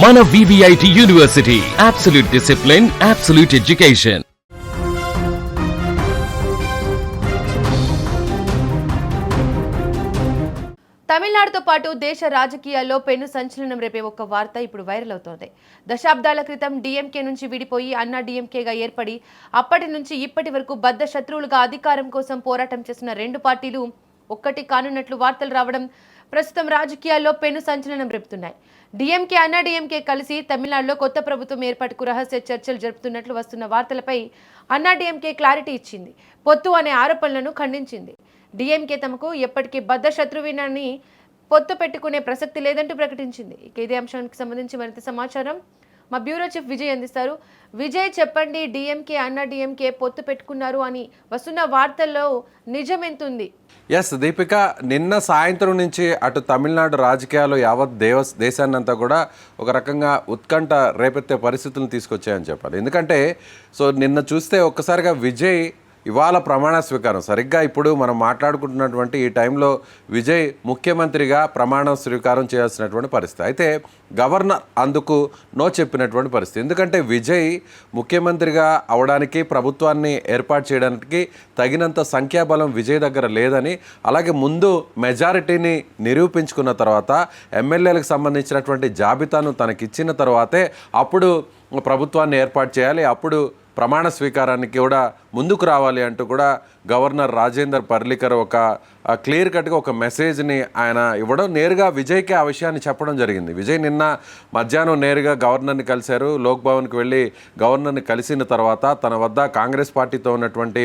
మన VVIT university, absolute discipline, absolute education. తమిళనాడుతో పాటు దేశ రాజకీయాల్లో పెను సంచలనం రేపే ఒక వార్త ఇప్పుడు వైరల్ అవుతోంది. దశాబ్దాల క్రితం డిఎంకే నుంచి విడిపోయి అన్నా డిఎంకేగా ఏర్పడి అప్పటి నుంచి ఇప్పటి వరకు బద్ధ శత్రువులుగా అధికారం కోసం పోరాటం చేస్తున్న రెండు పార్టీలు ఒక్కటి కానున్నట్లు వార్తలు రావడం ప్రస్తుతం రాజకీయాల్లో పెను సంచలనం రేపుతున్నాయి. డిఎంకే అన్నా డిఎంకే కలిసి తమిళనాడులో కొత్త ప్రభుత్వం ఏర్పాటుకు రహస్య చర్చలు జరుపుతున్నట్లు వస్తున్న వార్తలపై అన్నా డిఎంకే క్లారిటీ ఇచ్చింది. పొత్తు అనే ఆరోపణలను ఖండించింది. డిఎంకే తమకు ఎప్పటికీ బద్ధ శత్రువినని పొత్తు పెట్టుకునే ప్రసక్తి లేదంటూ ప్రకటించింది. ఇక ఇదే అంశానికి సంబంధించి మరింత సమాచారం మా బ్యూరో చీఫ్ విజయ్ అందిస్తారు. విజయ్, చెప్పండి, డిఎంకే అన్నా డిఎంకే పొత్తు పెట్టుకున్నారు అని వస్తున్న వార్తల్లో నిజం ఎంతుంది? ఎస్ దీపిక, నిన్న సాయంత్రం నుంచి అటు తమిళనాడు రాజకీయాలు యావత్ దేశాన్నంతా కూడా ఒక రకంగా ఉత్కంఠ రేపెత్తే పరిస్థితులను తీసుకొచ్చాయని చెప్పాలి. ఎందుకంటే నిన్న చూస్తే ఒక్కసారిగా విజయ్ ఇవాళ ప్రమాణ స్వీకారం, సరిగ్గా ఇప్పుడు మనం మాట్లాడుకుంటున్నటువంటి ఈ టైంలో విజయ్ ముఖ్యమంత్రిగా ప్రమాణ స్వీకారం చేయాల్సినటువంటి పరిస్థితి. అయితే గవర్నర్ అందుకు నో చెప్పినటువంటి పరిస్థితి. ఎందుకంటే విజయ్ ముఖ్యమంత్రిగా అవడానికి, ప్రభుత్వాన్ని ఏర్పాటు చేయడానికి తగినంత సంఖ్యాబలం విజయ్ దగ్గర లేదని, అలాగే ముందు మెజారిటీని నిరూపించుకున్న తర్వాత ఎమ్మెల్యేలకు సంబంధించినటువంటి జాబితాను తనకిచ్చిన తర్వాతే అప్పుడు ప్రభుత్వాన్ని ఏర్పాటు చేయాలి, అప్పుడు ప్రమాణ స్వీకారానికి కూడా ముందుకు రావాలి అంటూ కూడా గవర్నర్ రాజేందర్ పర్లికర్ ఒక క్లియర్ కట్గా ఒక మెసేజ్ని ఆయన ఇవ్వడం, నేరుగా విజయ్కి ఆ విషయాన్ని చెప్పడం జరిగింది. విజయ్ నిన్న మధ్యాహ్నం నేరుగా గవర్నర్ని కలిశారు. లోక్ భవన్కి వెళ్ళి గవర్నర్ని కలిసిన తర్వాత తన వద్ద కాంగ్రెస్ పార్టీతో ఉన్నటువంటి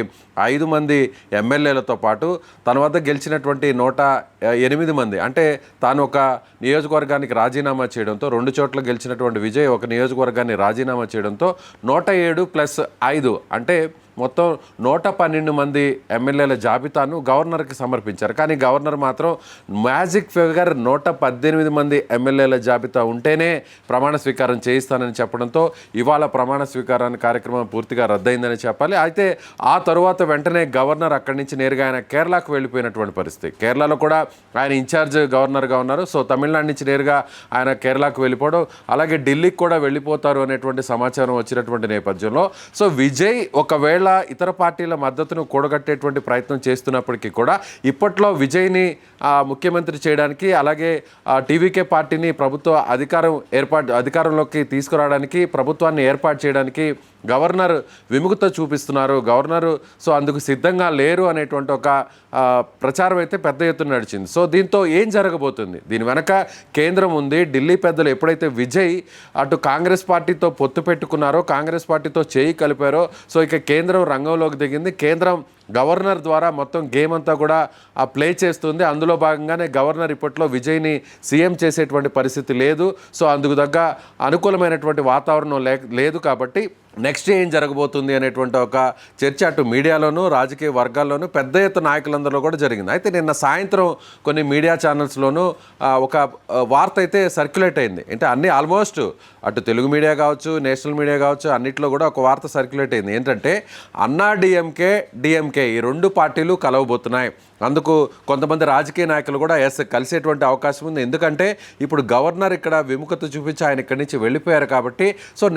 5 మంది ఎమ్మెల్యేలతో పాటు తన వద్ద గెలిచినటువంటి 108 మంది, అంటే తాను ఒక నియోజకవర్గానికి రాజీనామా చేయడంతో, 2 చోట్ల గెలిచినటువంటి విజయ్ ఒక నియోజకవర్గాన్ని రాజీనామా చేయడంతో 107 ప్లస్ 5 అంటే మొత్తం 112 మంది ఎమ్మెల్యేల జాబితాను గవర్నర్కి సమర్పించారు. కానీ గవర్నర్ మాత్రం మ్యాజిక్ ఫిగర్ 118 మంది ఎమ్మెల్యేల జాబితా ఉంటేనే ప్రమాణ స్వీకారం చేయిస్తానని చెప్పడంతో ఇవాళ ప్రమాణ స్వీకారాన్ని కార్యక్రమం పూర్తిగా రద్దయిందని చెప్పాలి. అయితే ఆ తరువాత వెంటనే గవర్నర్ అక్కడి నుంచి నేరుగా ఆయన కేరళకు వెళ్ళిపోయినటువంటి పరిస్థితి. కేరళలో కూడా ఆయన ఇన్ఛార్జ్ గవర్నర్గా ఉన్నారు. తమిళనాడు నుంచి నేరుగా ఆయన కేరళకు వెళ్ళిపోవడం, అలాగే ఢిల్లీకి కూడా వెళ్ళిపోతారు అనేటువంటి సమాచారం వచ్చినటువంటి నేపథ్యంలో విజయ్ ఒకవేళ ఇతర పార్టీల మద్దతును కూడగట్టేటువంటి ప్రయత్నం చేస్తున్నప్పటికీ కూడా ఇప్పట్లో విజయ్ని ముఖ్యమంత్రి చేయడానికి, అలాగే టీవీకే పార్టీని అధికారంలోకి తీసుకురావడానికి, ప్రభుత్వాన్ని ఏర్పాటు చేయడానికి గవర్నర్ విముఖత చూపిస్తున్నారు. గవర్నరు అందుకు సిద్ధంగా లేరు అనేటువంటి ఒక ప్రచారం అయితే పెద్ద ఎత్తున నడిచింది. దీంతో ఏం జరగబోతుంది? దీని వెనక కేంద్రం ఉంది. ఢిల్లీ పెద్దలు ఎప్పుడైతే విజయ్ అటు కాంగ్రెస్ పార్టీతో పొత్తు పెట్టుకున్నారో, కాంగ్రెస్ పార్టీతో చేయి కలిపారో, ఇక కేంద్రం రంగంలోకి దిగింది. కేంద్రం గవర్నర్ ద్వారా మొత్తం గేమ్ అంతా కూడా ప్లే చేస్తుంది. అందులో భాగంగానే గవర్నర్ ఇప్పట్లో విజయ్ని సీఎం చేసేటువంటి పరిస్థితి లేదు. అందుకు తగ్గ అనుకూలమైనటువంటి వాతావరణం లేదు. కాబట్టి నెక్స్ట్ ఏం జరగబోతుంది అనేటువంటి ఒక చర్చ అటు మీడియాలోనూ రాజకీయ వర్గాల్లోనూ పెద్ద ఎత్తున నాయకులందరిలో కూడా జరిగింది. అయితే నిన్న సాయంత్రం కొన్ని మీడియా ఛానల్స్లోనూ ఒక వార్త అయితే సర్క్యులేట్ అయింది. అంటే అన్ని ఆల్మోస్ట్ అటు తెలుగు మీడియా కావచ్చు, నేషనల్ మీడియా కావచ్చు, అన్నిట్లో కూడా ఒక వార్త సర్క్యులేట్ అయింది. ఏంటంటే అన్నా డిఎంకే ఈ 2 పార్టీలు కలవబోతున్నాయి. అందుకు కొంతమంది రాజకీయ నాయకులు కూడా కలిసేటువంటి అవకాశం ఉంది. ఎందుకంటే ఇప్పుడు గవర్నర్ ఇక్కడ విముఖత చూపించి ఆయన ఇక్కడి నుంచి వెళ్ళిపోయారు కాబట్టి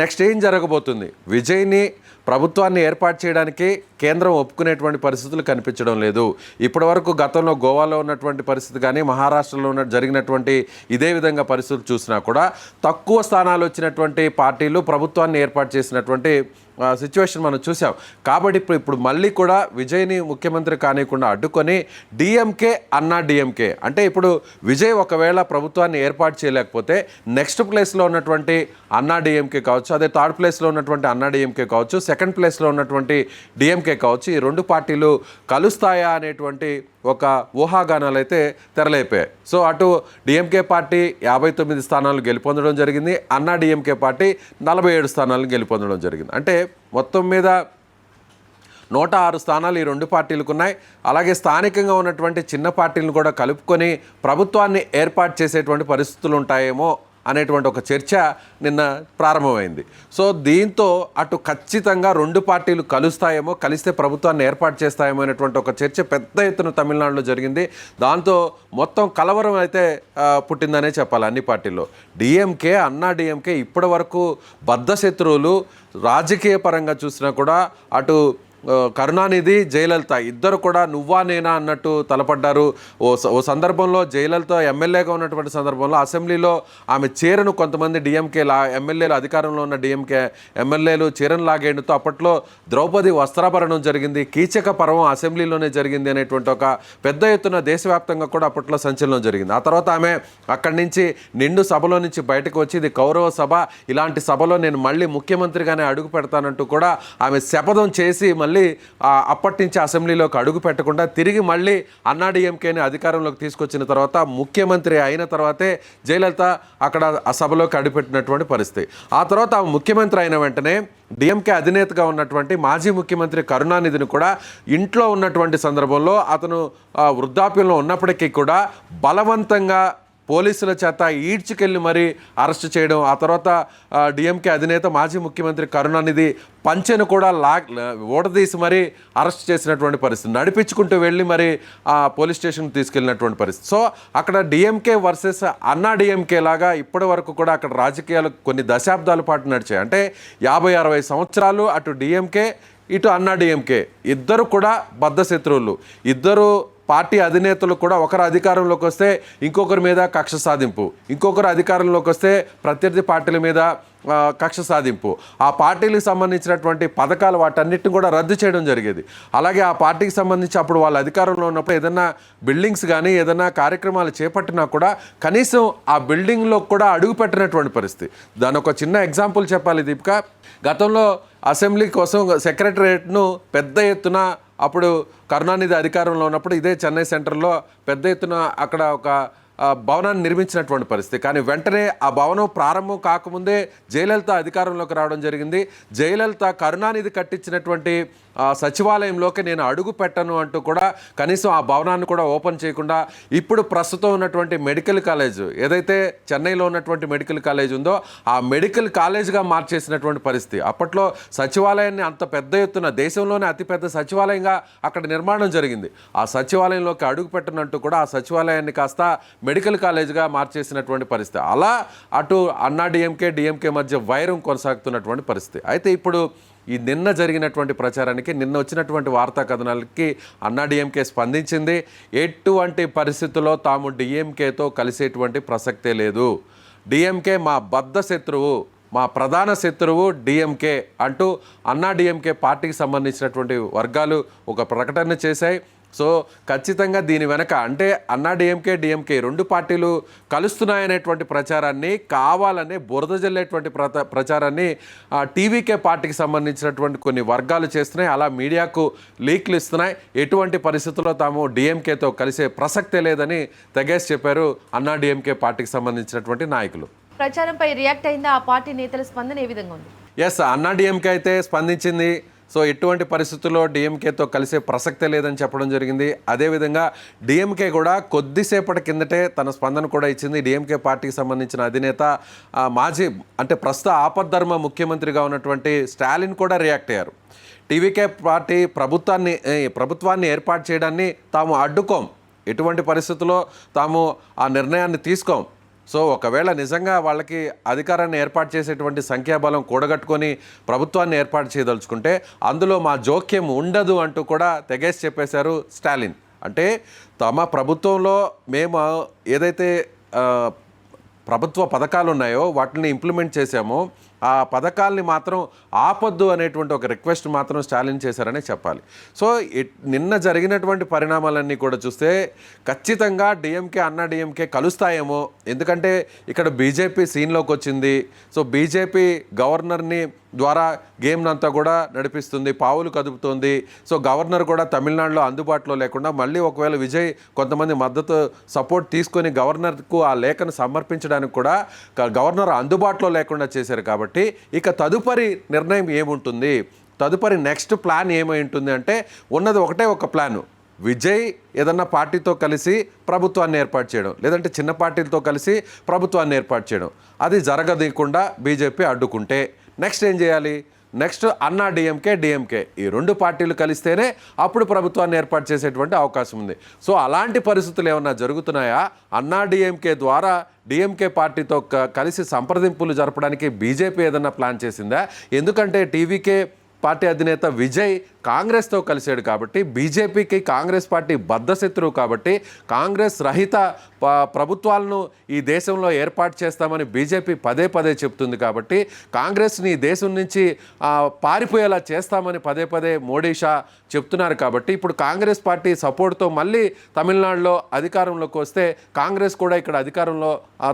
నెక్స్ట్ ఏం జరగబోతుంది? విజయ్ని ప్రభుత్వాన్ని ఏర్పాటు చేయడానికి కేంద్రం ఒప్పుకునేటువంటి పరిస్థితులు కనిపించడం లేదు. ఇప్పటి వరకు గతంలో గోవాలో ఉన్నటువంటి పరిస్థితి కానీ, మహారాష్ట్రలో జరిగినటువంటి ఇదే విధంగా పరిస్థితులు చూసినా కూడా తక్కువ స్థానాలు వచ్చినటువంటి పార్టీలు ప్రభుత్వాన్ని ఏర్పాటు చేసినటువంటి సిచ్యువేషన్ మనం చూసాం. కాబట్టి ఇప్పుడు మళ్ళీ కూడా విజయ్ని ముఖ్యమంత్రి కానివ్వకుండా అడ్డుకొని డిఎంకే అన్నా డిఎంకే అంటే ఇప్పుడు విజయ్ ఒకవేళ ప్రభుత్వాన్ని ఏర్పాటు చేయలేకపోతే నెక్స్ట్ ప్లేస్లో ఉన్నటువంటి అన్నా డిఎంకే కావచ్చు, అదే థర్డ్ ప్లేస్లో ఉన్నటువంటి అన్నా డిఎంకే కావచ్చు, సెకండ్ ప్లేస్లో ఉన్నటువంటి డిఎంకే కావచ్చు, ఈ 2 పార్టీలు కలుస్తాయా అనేటువంటి ఒక ఊహాగానాలు అయితే తెరలేపాయి. అటు డిఎంకే పార్టీ 59 స్థానాలు గెలుపొందడం జరిగింది. అన్నా డిఎంకే పార్టీ 47 స్థానాలను గెలుపొందడం జరిగింది. అంటే మొత్తం మీద 106 స్థానాలు ఈ 2 పార్టీలకు ఉన్నాయి. అలాగే స్థానికంగా ఉన్నటువంటి చిన్న పార్టీలను కూడా కలుపుకొని ప్రభుత్వాన్ని ఏర్పాటు చేసేటువంటి పరిస్థితులు ఉంటాయేమో అనేటువంటి ఒక చర్చ నిన్న ప్రారంభమైంది. సో దీంతో అటు ఖచ్చితంగా రెండు పార్టీలు కలుస్తాయేమో, కలిస్తే ప్రభుత్వాన్ని ఏర్పాటు చేస్తాయేమో అనేటువంటి ఒక చర్చ పెద్ద ఎత్తున తమిళనాడులో జరిగింది. దాంతో మొత్తం కలవరం అయితే పుట్టిందనే చెప్పాలి అన్ని పార్టీల్లో. డిఎంకే, అన్నా డిఎంకే ఇప్పటి వరకు బద్ధ శత్రువులు. రాజకీయ పరంగా చూసినా కూడా అటు కరుణానిధి, జయలలిత ఇద్దరు కూడా నువ్వా నేనా అన్నట్టు తలపడ్డారు. ఓ సందర్భంలో జయలలిత ఎమ్మెల్యేగా ఉన్నటువంటి సందర్భంలో అసెంబ్లీలో ఆమె చీరను కొంతమంది డిఎంకే ఎమ్మెల్యేలు, అధికారంలో ఉన్న డిఎంకే ఎమ్మెల్యేలు చీరను లాగేయడంతో అప్పట్లో ద్రౌపది వస్త్రాభరణం జరిగింది, కీచక పర్వం అసెంబ్లీలోనే జరిగింది అనేటువంటి ఒక పెద్ద ఎత్తున దేశవ్యాప్తంగా కూడా అప్పట్లో సంచలనం జరిగింది. ఆ తర్వాత ఆమె అక్కడి నుంచి నిండు సభలో నుంచి బయటకు వచ్చి ఇది కౌరవ సభ, ఇలాంటి సభలో నేను మళ్ళీ ముఖ్యమంత్రిగానే అడుగు పెడతానంటూ కూడా ఆమె శపథం చేసి మళ్ళీ అప్పటి నుంచి అసెంబ్లీలోకి అడుగు పెట్టకుండా తిరిగి మళ్ళీ అన్నాడీఎంకేని అధికారంలోకి తీసుకొచ్చిన తర్వాత ముఖ్యమంత్రి అయిన తర్వాతే జయలలిత అక్కడ ఆ సభలోకి అడుగుపెట్టినటువంటి పరిస్థితి. ఆ తర్వాత ఆమె ముఖ్యమంత్రి అయిన వెంటనే డిఎంకే అధినేతగా ఉన్నటువంటి మాజీ ముఖ్యమంత్రి కరుణానిధిని కూడా ఇంట్లో ఉన్నటువంటి సందర్భంలో అతను వృద్ధాప్యంలో ఉన్నప్పటికీ కూడా బలవంతంగా పోలీసుల చేత ఈడ్చుకెళ్ళి మరీ అరెస్ట్ చేయడం, ఆ తర్వాత డిఎంకే అధినేత మాజీ ముఖ్యమంత్రి కరుణానిధి పంచెను కూడా ఓడదీసి మరీ అరెస్ట్ చేసినటువంటి పరిస్థితి, నడిపించుకుంటూ వెళ్ళి మరి పోలీస్ స్టేషన్కి తీసుకెళ్ళినటువంటి పరిస్థితి. సో అక్కడ డిఎంకే వర్సెస్ అన్నా డిఎంకే లాగా ఇప్పటి వరకు కూడా అక్కడ రాజకీయాలు కొన్ని దశాబ్దాల పాటు నడిచాయి. అంటే 50-60 సంవత్సరాలు అటు డిఎంకే ఇటు అన్నా డిఎంకే ఇద్దరు కూడా బద్ధ శత్రువులు. ఇద్దరు పార్టీ అధినేతలు కూడా ఒకరు అధికారంలోకి వస్తే ఇంకొకరి మీద కక్ష సాధింపు, ఇంకొకరు అధికారంలోకి వస్తే ప్రత్యర్థి పార్టీల మీద కక్ష సాధింపు, ఆ పార్టీలకు సంబంధించినటువంటి పథకాలు వాటన్నిటిని కూడా రద్దు చేయడం జరిగేది. అలాగే ఆ పార్టీకి సంబంధించి అప్పుడు వాళ్ళ అధికారంలో ఉన్నప్పుడు ఏదైనా బిల్డింగ్స్ కానీ ఏదైనా కార్యక్రమాలు చేపట్టినా కూడా కనీసం ఆ బిల్డింగ్లో కూడా అడుగు పెట్టినటువంటి పరిస్థితి. దాని ఒక చిన్న ఎగ్జాంపుల్ చెప్పాలి దీపిక. గతంలో అసెంబ్లీ కోసం సెక్రటరియట్ను పెద్ద ఎత్తున అప్పుడు కరుణానిధి అధికారంలో ఉన్నప్పుడు ఇదే చెన్నై సెంటర్లో పెద్ద ఎత్తున అక్కడ ఒక భవనాన్ని నిర్మించినటువంటి పరిస్థితి. కానీ వెంటనే ఆ భవనం ప్రారంభం కాకముందే జయలలిత అధికారంలోకి రావడం జరిగింది. జయలలిత కరుణానిధి కట్టించినటువంటి సచివాలయంలోకి నేను అడుగు పెట్టను అంటూ కూడా కనీసం ఆ భవనాన్ని కూడా ఓపెన్ చేయకుండా ఇప్పుడు ప్రస్తుతం ఉన్నటువంటి మెడికల్ కాలేజ్ ఏదైతే చెన్నైలో ఉన్నటువంటి మెడికల్ కాలేజ్ ఉందో ఆ మెడికల్ కాలేజ్గా మార్చేసినటువంటి పరిస్థితి. అప్పట్లో సచివాలయాన్ని అంత పెద్ద ఎత్తున దేశంలోనే అతిపెద్ద సచివాలయంగా అక్కడ నిర్మాణం జరిగింది. ఆ సచివాలయంలోకి అడుగు పెట్టనంటూ కూడా ఆ సచివాలయాన్ని కాస్త మెడికల్ కాలేజ్గా మార్చేసినటువంటి పరిస్థితి. అలా అటు అన్నా డిఎంకే మధ్య వైరం కొనసాగుతున్నటువంటి పరిస్థితి. అయితే ఇప్పుడు ఈ నిన్న జరిగినటువంటి ప్రచారానికి, నిన్న వచ్చినటువంటి వార్తా కథనాలకి అన్నా డిఎంకే స్పందించింది. ఎటువంటి పరిస్థితుల్లో తాము డిఎంకేతో కలిసేటువంటి ప్రసక్తే లేదు, డిఎంకే మా బద్ధ శత్రువు, మా ప్రధాన శత్రువు డిఎంకే అంటూ అన్నా డిఎంకే పార్టీకి సంబంధించినటువంటి వర్గాలు ఒక ప్రకటన చేశాయి. సో ఖచ్చితంగా దీని వెనక అంటే అన్నా డిఎంకే రెండు పార్టీలు కలుస్తున్నాయనేటువంటి ప్రచారాన్ని కావాలనే బురద జల్లేటువంటి ప్రచారాన్ని టీవీకే పార్టీకి సంబంధించినటువంటి కొన్ని వర్గాలు చేస్తున్నాయి. అలా మీడియాకు లీక్లు ఇస్తున్నాయి. ఎటువంటి పరిస్థితుల్లో తాము డిఎంకేతో కలిసే ప్రసక్తే లేదని తెగేసి చెప్పారు అన్నా డిఎంకే పార్టీకి సంబంధించినటువంటి నాయకులు. ప్రచారంపై రియాక్ట్ అయిందా ఆ పార్టీ నేతల స్పందన ఏ విధంగా ఉంది? ఎస్, అన్నా డిఎంకే అయితే స్పందించింది. సో ఎటువంటి పరిస్థితుల్లో డిఎంకేతో కలిసే ప్రసక్తే లేదని చెప్పడం జరిగింది. అదేవిధంగా డిఎంకే కూడా కొద్దిసేపటి కిందటే తన స్పందన కూడా ఇచ్చింది. డిఎంకే పార్టీకి సంబంధించిన అధినేత మాజీ అంటే ప్రస్తుత ఆపద్ధర్మ ముఖ్యమంత్రిగా ఉన్నటువంటి స్టాలిన్ కూడా రియాక్ట్ అయ్యారు. టీవీకే పార్టీ ప్రభుత్వాన్ని ఏర్పాటు చేయడాన్ని తాము అడ్డుకోం, ఎటువంటి పరిస్థితుల్లో తాము ఆ నిర్ణయాన్ని తీసుకోం. సో ఒకవేళ నిజంగా వాళ్ళకి అధికారాన్ని ఏర్పాటు చేసేటువంటి సంఖ్యాబలం కూడగట్టుకొని ప్రభుత్వాన్ని ఏర్పాటు చేయదలుచుకుంటే అందులో మా జోక్యం ఉండదు అంటూ కూడా తెగేసి చెప్పేశారు స్టాలిన్. అంటే తమ ప్రభుత్వంలో మేము ఏదైతే ప్రభుత్వ పథకాలు ఉన్నాయో వాటిని ఇంప్లిమెంట్ చేశామో ఆ పథకాల్ని మాత్రం ఆపొద్దు అనేటువంటి ఒక రిక్వెస్ట్ మాత్రం స్టాలిన్ చేశారనే చెప్పాలి. సో నిన్న జరిగినటువంటి పరిణామాలన్నీ కూడా చూస్తే ఖచ్చితంగా డిఎంకే అన్నా డిఎంకే కలుస్తాయేమో. ఎందుకంటే ఇక్కడ బీజేపీ సీన్లోకి వచ్చింది. సో బీజేపీ గవర్నర్ని ద్వారా గేమ్ అంతా కూడా నడిపిస్తుంది, పావులు కదుపుతోంది. సో గవర్నర్ కూడా తమిళనాడులో అందుబాటులో లేకుండా మళ్ళీ ఒకవేళ విజయ్ కొంతమంది మద్దతు సపోర్ట్ తీసుకొని గవర్నర్కు ఆ లేఖను సమర్పించడానికి కూడా గవర్నర్ అందుబాటులో లేకుండా చేశారు. కాబట్టి ఇక తదుపరి నిర్ణయం ఏముంటుంది, తదుపరి నెక్స్ట్ ప్లాన్ ఏమై ఉంటుంది అంటే ఉన్నది ఒకటే ఒక ప్లాను, విజయ్ ఏదన్నా పార్టీతో కలిసి ప్రభుత్వాన్ని ఏర్పాటు చేయడం, లేదంటే చిన్న పార్టీలతో కలిసి ప్రభుత్వాన్ని ఏర్పాటు చేయడం, అది జరగదీయకుండా బీజేపీ అడ్డుకుంటే నెక్స్ట్ ఏం చేయాలి? నెక్స్ట్ అన్నా డిఎంకే ఈ రెండు పార్టీలు కలిస్తేనే అప్పుడు ప్రభుత్వాన్ని ఏర్పాటు చేసేటువంటి అవకాశం ఉంది. సో అలాంటి పరిస్థితులు ఏమన్నా జరుగుతున్నాయా? అన్నా డిఎంకే ద్వారా డిఎంకే పార్టీతో కలిసి సంప్రదింపులు జరపడానికి బీజేపీ ఏదన్నా ప్లాన్ చేసిందా? ఎందుకంటే టీవీకే పార్టీ అధినేత విజయ్ కాంగ్రెస్తో కలిశాడు కాబట్టి, బీజేపీకి కాంగ్రెస్ పార్టీ బద్ధశత్రువు కాబట్టి, కాంగ్రెస్ రహిత ప్రభుత్వాలను ఈ దేశంలో ఏర్పాటు చేస్తామని బీజేపీ పదే పదే చెప్తుంది కాబట్టి, కాంగ్రెస్ని ఈ దేశం నుంచి పారిపోయేలా చేస్తామని పదే పదే మోడీ షా చెప్తున్నారు కాబట్టి, ఇప్పుడు కాంగ్రెస్ పార్టీ సపోర్ట్తో మళ్ళీ తమిళనాడులో అధికారంలోకి వస్తే కాంగ్రెస్ కూడా ఇక్కడ అధికారంలో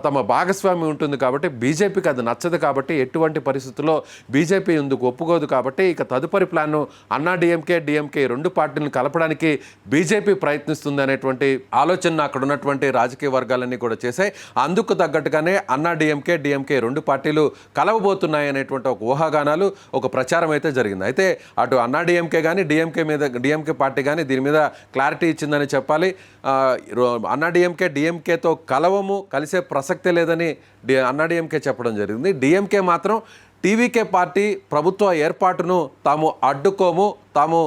తమ భాగస్వామి ఉంటుంది కాబట్టి బీజేపీకి అది నచ్చదు కాబట్టి, ఎటువంటి పరిస్థితుల్లో బీజేపీ ఎందుకు ఒప్పుకోదు కాబట్టి, ఇక తదుపరి ప్లాన్ను అన్నా డిఎంకే రెండు పార్టీలను కలపడానికి బీజేపీ ప్రయత్నిస్తుంది అనేటువంటి ఆలోచన అక్కడ ఉన్నటువంటి రాజకీయ వర్గాలన్నీ కూడా చేశాయి. అందుకు తగ్గట్టుగానే అన్నా డిఎంకే రెండు పార్టీలు కలవబోతున్నాయి అనేటువంటి ఒక ఊహాగానాలు, ఒక ప్రచారం అయితే జరిగింది. అయితే అటు అన్నా డిఎంకే కానీ డిఎంకే పార్టీ కానీ దీని మీద క్లారిటీ ఇచ్చిందని చెప్పాలి. అన్నా డిఎంకేతో కలిసే ప్రసక్తే లేదని అన్నా డిఎంకే చెప్పడం జరిగింది. డిఎంకే మాత్రం టీవీకే పార్టీ ప్రభుత్వ ఏర్పాటును తాము అడ్డుకోము, తాము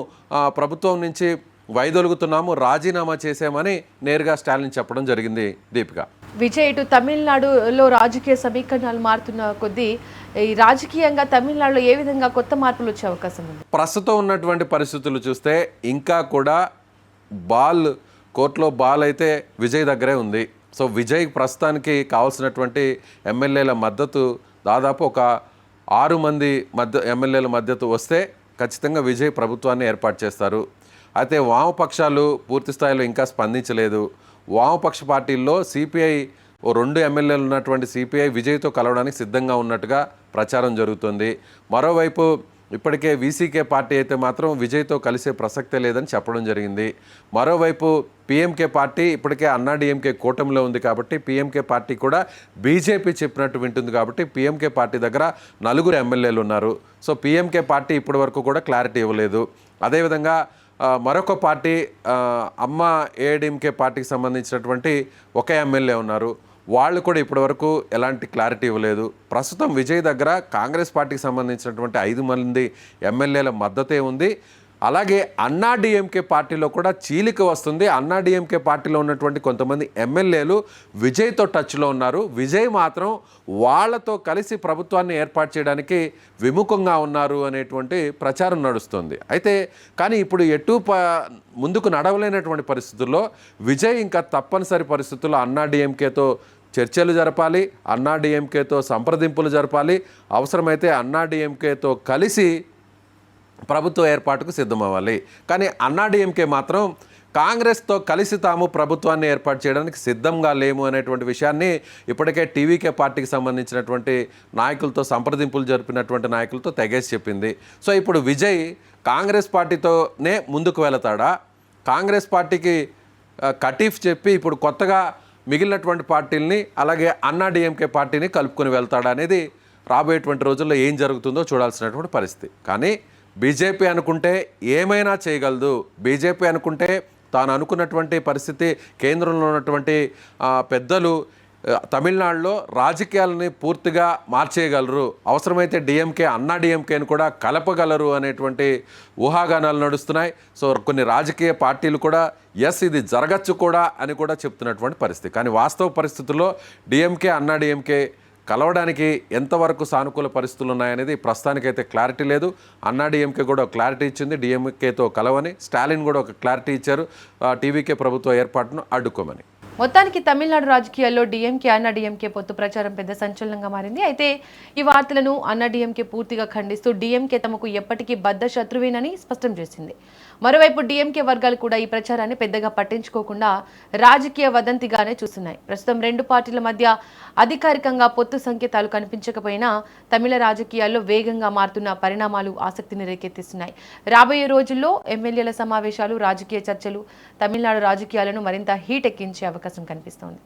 ప్రభుత్వం నుంచి వైదొలుగుతున్నాము, రాజీనామా చేసామని నేరుగా స్టాలిన్ చెప్పడం జరిగింది. దీపిక, విజయ్, ఇటు తమిళనాడులో రాజకీయ సమీకరణాలు మారుతున్న కొద్దీ ఈ రాజకీయంగా తమిళనాడులో ఏ విధంగా కొత్త మార్పులు వచ్చే అవకాశం ఉంది? ప్రస్తుతం ఉన్నటువంటి పరిస్థితులు చూస్తే ఇంకా కూడా కోర్టులో బాల్ అయితే విజయ్ దగ్గరే ఉంది. సో విజయ్ ప్రస్తుతానికి కావాల్సినటువంటి ఎమ్మెల్యేల మద్దతు దాదాపు ఒక 6 మంది ఎమ్మెల్యేల మద్దతు వస్తే ఖచ్చితంగా విజయ్ ప్రభుత్వాన్ని ఏర్పాటు చేస్తారు. అయితే వామపక్షాలు పూర్తి స్థాయిలో ఇంకా స్పందించలేదు. వామపక్ష పార్టీల్లో సిపిఐ 2 ఎమ్మెల్యేలు ఉన్నటువంటి సిపిఐ విజయ్తో కలవడానికి సిద్ధంగా ఉన్నట్టుగా ప్రచారం జరుగుతుంది. మరోవైపు ఇప్పటికే వీసీకే పార్టీ అయితే మాత్రం విజయ్తో కలిసే ప్రసక్తే లేదని చెప్పడం జరిగింది. మరోవైపు పిఎంకే పార్టీ ఇప్పటికే అన్నా డిఎంకే కూటమిలో ఉంది కాబట్టి పిఎంకే పార్టీ కూడా బీజేపీ చెప్పినట్టు వింటుంది కాబట్టి పిఎంకే పార్టీ దగ్గర 4 ఎమ్మెల్యేలు ఉన్నారు. సో పిఎంకే పార్టీ ఇప్పటి వరకు కూడా క్లారిటీ ఇవ్వలేదు. అదేవిధంగా మరొక పార్టీ అమ్మ ఏఐడిఎంకే పార్టీకి సంబంధించినటువంటి 1 ఎమ్మెల్యే ఉన్నారు. వాళ్ళు కూడా ఇప్పటివరకు ఎలాంటి క్లారిటీ ఇవ్వలేదు. ప్రస్తుతం విజయ్ దగ్గర కాంగ్రెస్ పార్టీకి సంబంధించినటువంటి 5 మంది ఎమ్మెల్యేల మద్దతే ఉంది. అలాగే అన్నా డిఎంకే పార్టీలో కూడా చీలిక వస్తుంది. అన్నా డిఎంకే పార్టీలో ఉన్నటువంటి కొంతమంది ఎమ్మెల్యేలు విజయ్తో టచ్లో ఉన్నారు. విజయ్ మాత్రం వాళ్లతో కలిసి ప్రభుత్వాన్ని ఏర్పాటు చేయడానికి విముఖంగా ఉన్నారు అనేటువంటి ప్రచారం నడుస్తుంది. అయితే కానీ ఇప్పుడు ముందుకు నడవలేనటువంటి పరిస్థితుల్లో విజయ్ ఇంకా తప్పనిసరి పరిస్థితుల్లో అన్నా డిఎంకేతో చర్చలు జరపాలి, అన్నా డిఎంకేతో సంప్రదింపులు జరపాలి, అవసరమైతే అన్నా డిఎంకేతో కలిసి ప్రభుత్వ ఏర్పాటుకు సిద్ధమవ్వాలి. కానీ అన్నా డిఎంకే మాత్రం కాంగ్రెస్తో కలిసి తాము ప్రభుత్వాన్ని ఏర్పాటు చేయడానికి సిద్ధంగా లేము అనేటువంటి విషయాన్ని ఇప్పటికే టీవీకే పార్టీకి సంబంధించినటువంటి నాయకులతో సంప్రదింపులు జరిపినటువంటి నాయకులతో తెగేసి చెప్పింది. సో ఇప్పుడు విజయ్ కాంగ్రెస్ పార్టీతోనే ముందుకు వెళతాడా, కాంగ్రెస్ పార్టీకి కటీఫ్ చెప్పి ఇప్పుడు కొత్తగా మిగిలినటువంటి పార్టీలని అలాగే అన్నా డిఎంకే పార్టీని కలుపుకొని వెళ్తాడా అనేది రాబోయేటువంటి రోజుల్లో ఏం జరుగుతుందో చూడాల్సినటువంటి పరిస్థితి. కానీ బీజేపీ అనుకుంటే ఏమైనా చేయగలదు. బీజేపీ అనుకుంటే తాను అనుకున్నటువంటి పరిస్థితి కేంద్రంలో ఉన్నటువంటి పెద్దలు తమిళనాడులో రాజకీయాలని పూర్తిగా మార్చేయగలరు, అవసరమైతే అన్నా డిఎంకేని కూడా కలపగలరు అనేటువంటి ఊహాగానాలు నడుస్తున్నాయి. సో కొన్ని రాజకీయ పార్టీలు కూడా ఇది జరగచ్చు కూడా అని కూడా చెప్తున్నటువంటి పరిస్థితి. కానీ వాస్తవ పరిస్థితుల్లో అన్నా డిఎంకే కలవడానికి ఎంతవరకు సానుకూల పరిస్థితులు ఉన్నాయనేది ప్రస్తుతానికైతే క్లారిటీ లేదు. అన్నా డిఎంకే కూడా క్లారిటీ ఇచ్చింది డిఎంకేతో కలవని. స్టాలిన్ కూడా ఒక క్లారిటీ ఇచ్చారు టీవీకే ప్రభుత్వ ఏర్పాటును అడ్డుకోమని. మొత్తానికి తమిళనాడు రాజకీయాల్లో డిఎంకే అన్నా డిఎంకే పొత్తు ప్రచారం పెద్ద సంచలనంగా మారింది. అయితే ఈ వార్తలను అన్నా డిఎంకే పూర్తిగా ఖండిస్తూ డిఎంకే తమకు ఎప్పటికీ బద్ధ శత్రువేనని స్పష్టం చేసింది. మరోవైపు డిఎంకే వర్గాలు కూడా ఈ ప్రచారాన్ని పెద్దగా పట్టించుకోకుండా రాజకీయ వదంతిగానే చూస్తున్నాయి. ప్రస్తుతం 2 పార్టీల మధ్య అధికారికంగా పొత్తు సంకేతాలు కనిపించకపోయినా తమిళ రాజకీయాల్లో వేగంగా మారుతున్న పరిణామాలు ఆసక్తిని రేకెత్తిస్తున్నాయి. రాబోయే రోజుల్లో ఎమ్మెల్యేల సమావేశాలు, రాజకీయ చర్చలు తమిళనాడు రాజకీయాలను మరింత హీట్ ఎక్కించే అవకాశం కనిపిస్తోంది.